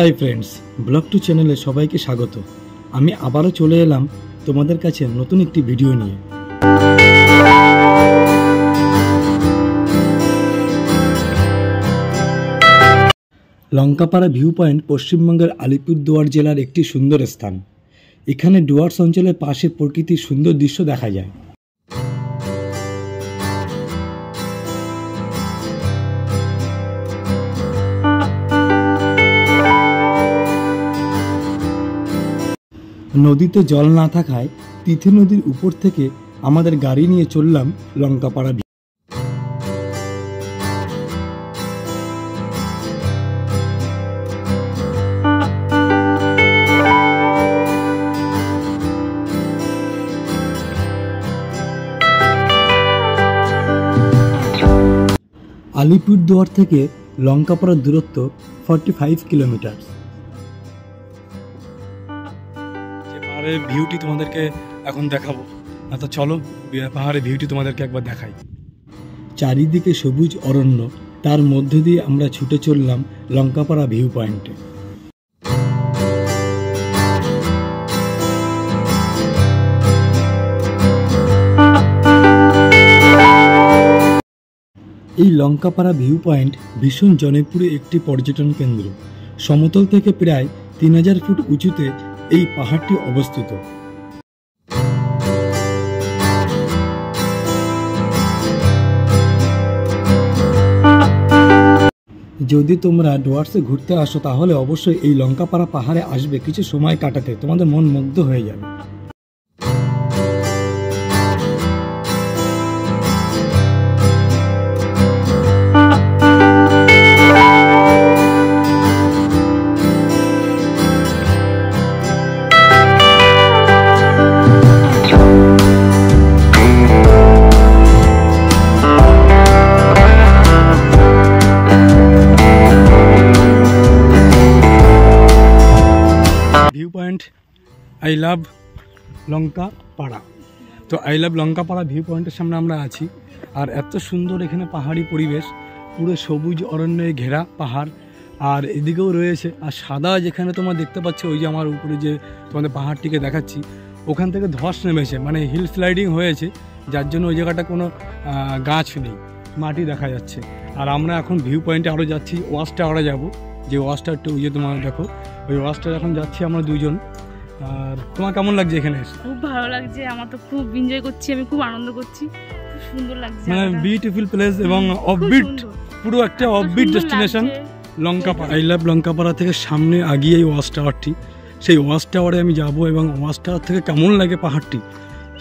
Hi friends, blog two চ্যানেলে সবাইকে স্বাগত। আমি আবারও চলে এলাম তোমাদের কাছে নতুন একটি ভিডিও নিয়ে। লঙ্কাপাড়া ভিউ পয়েন্ট পশ্চিমবঙ্গের আলিপুরদুয়ার জেলার একটি সুন্দর স্থান। এখানে ডুয়ার্স অঞ্চলের পাশে প্রকৃতির সুন্দর দৃশ্য দেখা যায়। নদীতে জল না থাকায় তিথি নদীর উপর থেকে আমাদের গাড়ি নিয়ে চললাম লঙ্কাপাড়া। আলিপুরদুয়ার থেকে লঙ্কাপাড়ার দূরত্ব 45 কিলোমিটার। পাহাড়ের ভিউটি তোমাদেরকে এখন দেখাবো। তো চলো পাহাড়ের ভিউটি তোমাদেরকে একবার দেখাই। চারিদিকে সবুজ অরণ্য, তার মধ্যে দিয়ে আমরা ছুটে চললাম লঙ্কাপাড়া ভিউ পয়েন্টে। এই লঙ্কাপাড়া ভিউ পয়েন্ট ভীষণ জনপ্রিয় একটি পর্যটন কেন্দ্র। সমতল থেকে প্রায় 3000 ফুট উঁচুতে এই পাহাড়টি অবস্থিত। যদি তোমরা ডুয়ার্সে ঘুরতে আসো তাহলে অবশ্যই এই লঙ্কাপাড়া পাহাড়ে আসবে কিছু সময় কাটাতে, তোমাদের মন মুগ্ধ হয়ে যাবে। View point I love Lankapara. তো আই লাভ লঙ্কাপাড়া ভিউ পয়েন্টের সামনে আমরা আছি। আর এত সুন্দর এখানে পাহাড়ি পরিবেশ, পুরো সবুজ অরণ্যে ঘেরা পাহাড়। আর এদিকেও রয়েছে আর সাদা, যেখানে তোমরা দেখতে পাচ্ছ ওই যে আমার উপরে যে তোমাদের পাহাড়টিকে দেখাচ্ছি, ওখান থেকে ধস নেমেছে, মানে হিল স্লাইডিং হয়েছে, যার জন্য ওই জায়গাটা কোনো গাছ নেই, মাটি দেখা যাচ্ছে। আর আমরা এখন ভিউ পয়েন্টে আরও যাচ্ছি, ওয়াচ টাওয়ারে যাবো। যে ওয়াচ টাওয়ারটা ওই যে তোমার দেখো, ওই ওয়াচ টাওয়ারে এখন যাচ্ছি আমরা দুজন। আর তোমার কেমন লাগছে এখানে? খুব ভালো লাগছে, আমার তো খুব এনজয় করছি, আমি খুব আনন্দ করছি, খুব সুন্দর লাগছে, মানে বিউটিফুল প্লেস এবং অফবিট, পুরো একটা offbeat destination Lankapara. I love Lankapara থেকে সামনে আগিয়ে এই ওয়াচ টাওয়ারটি, সেই ওয়াচ টাওয়ারে আমি যাব এবং ওয়াচ টাওয়ার থেকে কেমন লাগে পাহাড়টি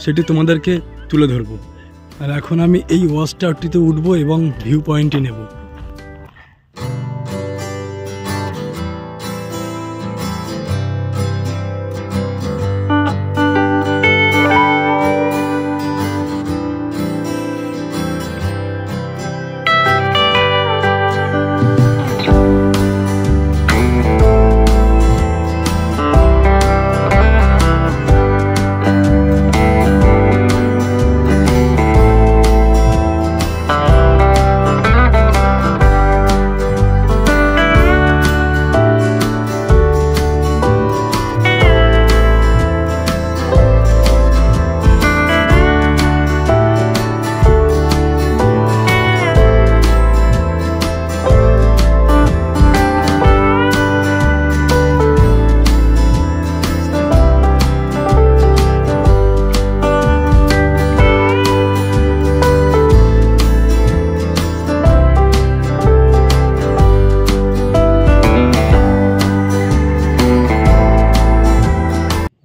সেটি তোমাদেরকে তুলে ধরবো। আর এখন আমি এই ওয়াচ টাওয়ারটিতে উঠবো এবং ভিউ পয়েন্টে নেব।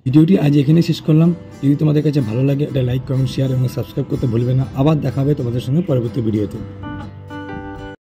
ভিডিওটি আজ এখানে শেষ করলাম। যদি তোমাদের কাছে ভালো লাগে এটা লাইক, কমেন্ট, শেয়ার এবং সাবস্ক্রাইব করতে ভুলবে না। আবার দেখা হবে তোমাদের সঙ্গে পরবর্তী ভিডিওতে।